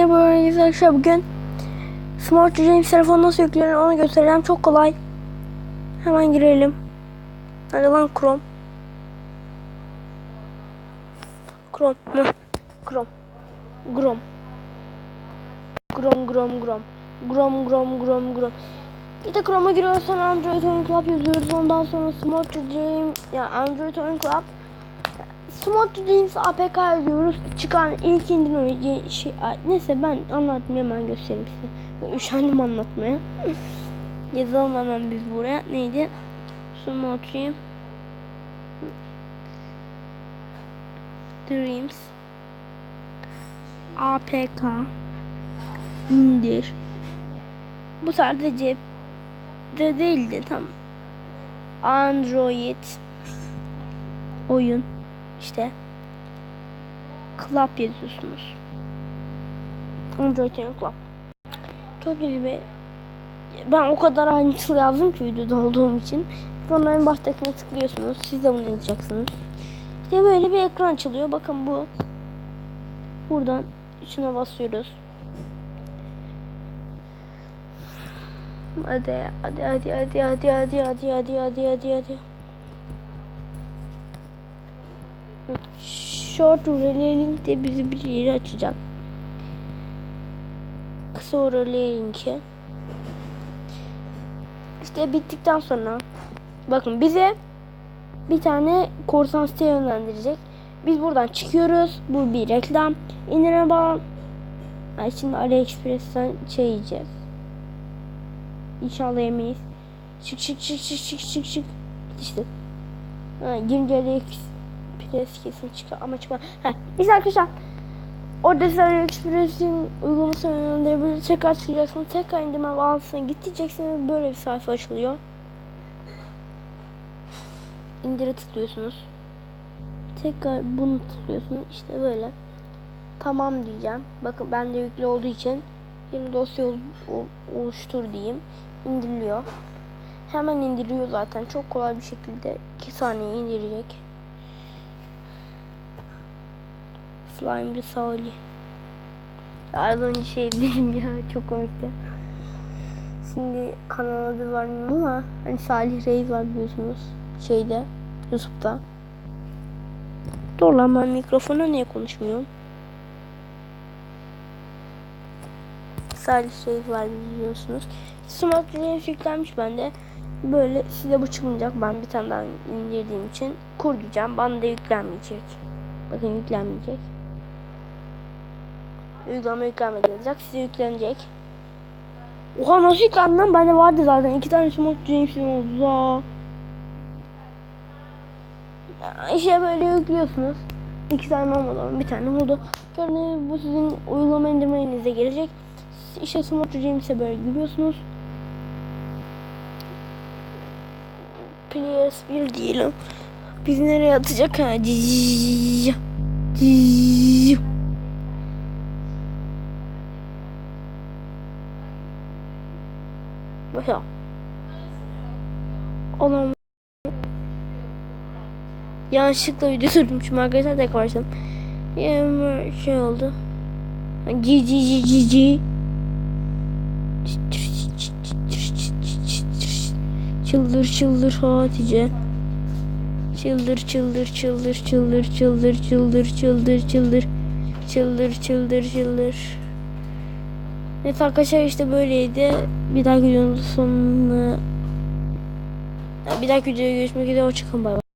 Merhaba arkadaşlar, bugün Smart Dreams telefonu nasıl yüklenir onu göstereceğim. Çok kolay. Hemen girelim. Hadi lan Chrome. Chrome mu? Chrome. Chrome. Chrome. İşte Chrome'a giriyoruz, sonra Android Oyun Club yazıyoruz. Ondan sonra Smart Dreams, yani Android Oyun Club, Smart Dreams APK yazıyoruz. Çıkan ilk indirme şey, neyse ben anlatmayayım, hemen göstereyim size. Üşendim anlatmaya. Yazalım hemen biz buraya. Neydi? Smart Dreams APK indir. Bu sadece de değildi, tam Android oyun işte Club yazıyorsunuz. Android oyun Club. Çok iyi bir, ben o kadar ayrıntılı yazdım ki videoda olduğum için. Sonra en baştakine tıklıyorsunuz. Siz de bunu yazacaksınız. İşte böyle bir ekran açılıyor. Bakın bu. Buradan şuna basıyoruz. Hadi. Short URL de bizi bir yere açacak. Kısa URL linki. İşte bittikten sonra bakın bize bir tane korsan siteye yönlendirecek. Biz buradan çıkıyoruz. Bu bir reklam. İndirme bağlan. Şimdi AliExpress'ten yiyeceğiz. İnşallah yemeyiz. Çık. İşte. Girince AliExpress kesin çıkar ama çıkmaz. İşte arkadaşlar. Orada size AliExpress'in uygulamasını yönlendirebilir. Tekrar çıkacaksınız. Tekrar indirme bağlantısına gideceksiniz. Böyle bir sayfa açılıyor. İndire tıklıyorsunuz. Tekrar bunu tıklıyorsunuz. İşte böyle. Tamam diyeceğim. Bakın bende yüklü olduğu için yeni dosya oluştur diyeyim. İndiriliyor. Hemen indiriyor zaten. Çok kolay bir şekilde 2 saniye indirecek. Slime bir Salih. Az önce şey dedim ya, çok komikti. Şimdi kanal adı var mı ama hani Salih Reis var biliyorsunuz. Şeyde, YouTube'da. Dur lan, ben mikrofona niye konuşmuyorum? Salih Reis var biliyorsunuz. Smart Dreams yüklenmiş bende. Böyle size bu çıkmayacak. Ben bir tane daha indirdiğim için kur diyeceğim. Bana da yüklenmeyecek. Bakın yüklenmeyecek. Uygulama yüklenmedi yazacak. Size yüklenecek. Oha, nasıl yüklendi lan? Bende vardı zaten. 2 tane Smart Dreams'im oldu. İşte böyle yüklüyorsunuz. 2 tane olmadan bir tane oldu. Gördüğünüz bu sizin uygulama indirmenize gelecek. İşte Smart Dreams'e böyle giriyorsunuz. Players 1 diyelim. Biz nereye atacak ha? Başla. Oğlum. Yanlışlıkla video sürmüşüm arkadaşlar, tekrar başlayalım. Şey oldu. Çıldır Hatice. Çıldır. Evet arkadaşlar, işte böyleydi. Bir dahaki videonun sonuna, bir dahaki videoda görüşmek üzere. Hoşçakalın, bay bay.